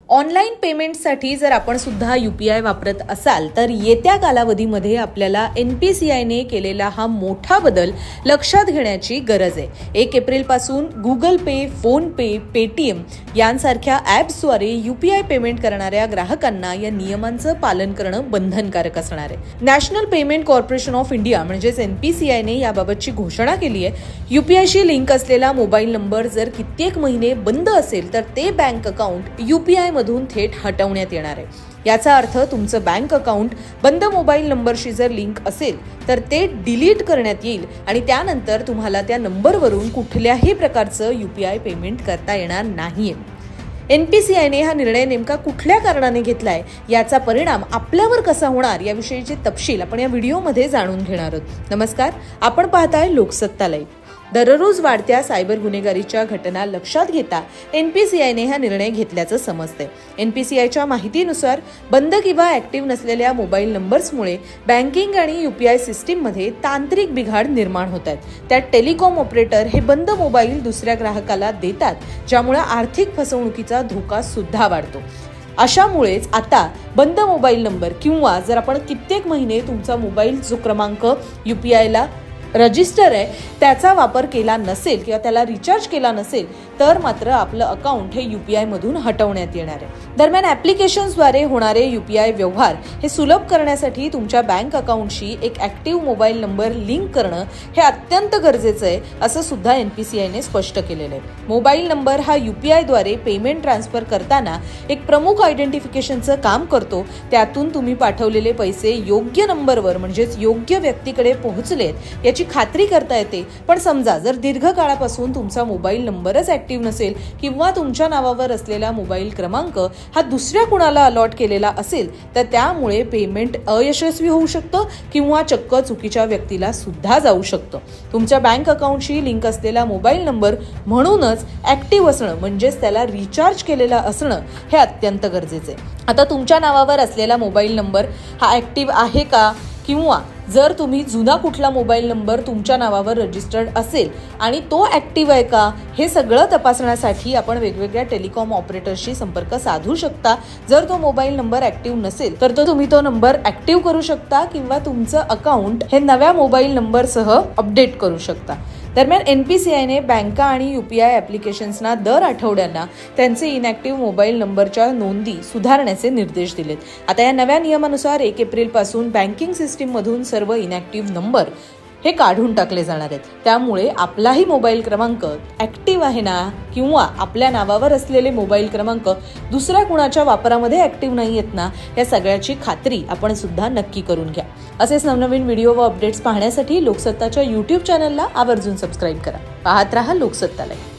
Online पेमेंटसाठी जर आपण सुद्धा UPI वापरत असाल तर येत्या कालावधीमध्ये आपल्याला NPCIने केलेला हा मोठा बदल लक्षात घेण्याची गरज आहे। 1 एप्रिलपासून गुगल पे, फोन पे, पेटीएम यांसारख्या ॲप्सद्वारे UPI पेमेंट करणाऱ्या ग्राहकांना या नियमांचं पालन करणं बंधनकारक असणार आहे। National payment corporation of India म्हणजेच NPCIने याबाबतची घोषणा केली आहे। UPIशी लिंक असलेला मोबाईल नंबर जर कित्येक महिने बंद असेल तर ते बँक अकाउंट UPI मधून थेट हटवण्यात येणार आहे। याचा अर्थ तुमचं बँक अकाउंट बंद मोबाईल नंबरशी जर लिंक असेल तर ते डिलीट करण्यात येईल आणि त्यानंतर तुम्हाला त्या नंबरवरून कुठल्याही प्रकारचं UPI पेमेंट करता येणार नाहीये। NPCIने हा निर्णय नेमका कुठल्या कारणाने घेतलाय, याचा परिणाम आपल्यावर कसा होणार याविषयीचे तपशील आपण या व्हिडिओमध्ये जाणून घेणार आहोत। नमस्कार, आपण पाहताय लोकसत्ता लाईव्ह। दररोज वाढत्या सायबर गुन्हेगारीच्या घटना लक्षात घेता NPCIने हा निर्णय घेतल्याचं समजतंय। NPCIच्या माहितीनुसार बंद किंवा ऍक्टिव्ह नसलेल्या मोबाईल नंबर्समुळे बँकिंग आणि UPI सिस्टीममध्ये तांत्रिक बिघाड निर्माण होत आहेत। त्यात टेलिकॉम ऑपरेटर हे बंद मोबाईल दुसऱ्या ग्राहकाला देतात, ज्यामुळे आर्थिक फसवणुकीचा धोका सुद्धा वाढतो। अशामुळेच आता बंद मोबाईल नंबर किंवा जर आपण कित्येक महिने तुमचा मोबाईल जो क्रमांक UPIला रजिस्टर आहे त्याचा वापर केला नसेल किंवा त्याला रिचार्ज केला नसेल तर मात्र आपलं अकाउंट हे UPI मधून हटवण्यात येणार आहे। दरम्यान ॲप्लिकेशन्सद्वारे होणारे UPI व्यवहार हे सुलभ करण्यासाठी तुमच्या बँक अकाउंटशी एक ॲक्टिव्ह मोबाईल नंबर लिंक करणं हे अत्यंत गरजेचं आहे, असं सुद्धा NPCIने स्पष्ट केलेलं आहे। मोबाईल नंबर हा UPIद्वारे पेमेंट ट्रान्सफर करताना एक प्रमुख आयडेंटिफिकेशनचं काम करतो। त्यातून तुम्ही पाठवलेले पैसे योग्य नंबरवर म्हणजेच योग्य व्यक्तीकडे पोहोचलेत याची खात्री करता येते। पण समजा जर दीर्घ काळापासून तुमचा मोबाईल नंबरच ऍक्टिव्ह नसेल किंवा तुमच्या नावावर असलेला मोबाईल क्रमांक हा दुसऱ्या कुणाला अलॉट केलेला असेल तर त्यामुळे पेमेंट अयशस्वी होऊ शकतं किंवा चक्क चुकीच्या व्यक्तीला सुद्धा जाऊ शकतं। तुमच्या बँक अकाउंटशी लिंक असलेला मोबाईल नंबर म्हणूनच ऍक्टिव्ह असणं म्हणजेच त्याला रिचार्ज केलेला असणं हे अत्यंत गरजेचं आहे। आता तुमच्या नावावर असलेला मोबाईल नंबर हा ऍक्टिव्ह आहे का, किंवा जर तुम्ही जुना कुठला मोबाईल नंबर तुमच्या नावावर रजिस्टर्ड असेल आणि तो ऍक्टिव्ह आहे का हे सगळं तपासण्यासाठी आपण वेगवेगळ्या टेलिकॉम ऑपरेटरशी संपर्क साधू शकता। जर तो मोबाईल नंबर ऍक्टिव्ह नसेल तर तुम्ही तो नंबर ऍक्टिव्ह करू शकता किंवा तुमचं अकाउंट हे नव्या मोबाईल नंबरसह अपडेट करू शकता। दरम्यान NPCIने बँका आणि UPI ॲप्लिकेशन्सना दर आठवड्यांना त्यांचे इनॅक्टिव्ह मोबाईल नंबरच्या नोंदी सुधारण्याचे निर्देश दिलेत। आता या नव्या नियमानुसार 1 एप्रिलपासून बँकिंग सिस्टीममधून सर्व इनॅक्टिव्ह नंबर हे काढून टाकले जाणार आहेत। त्यामुळे आपलाही मोबाईल क्रमांक ऍक्टिव्ह आहे ना किंवा आपल्या नावावर असलेले मोबाईल क्रमांक दुसऱ्या कुणाच्या वापरामध्ये ऍक्टिव्ह नाही आहेत ना या सगळ्याची खात्री आपण सुद्धा नक्की करून घ्या। असेच नवनवीन व्हिडिओ व अपडेट्स पाहण्यासाठी लोकसत्ताच्या YouTube चॅनलला आवर्जून सबस्क्राईब करा। पाहत रहा लोकसत्ता लाईव्ह।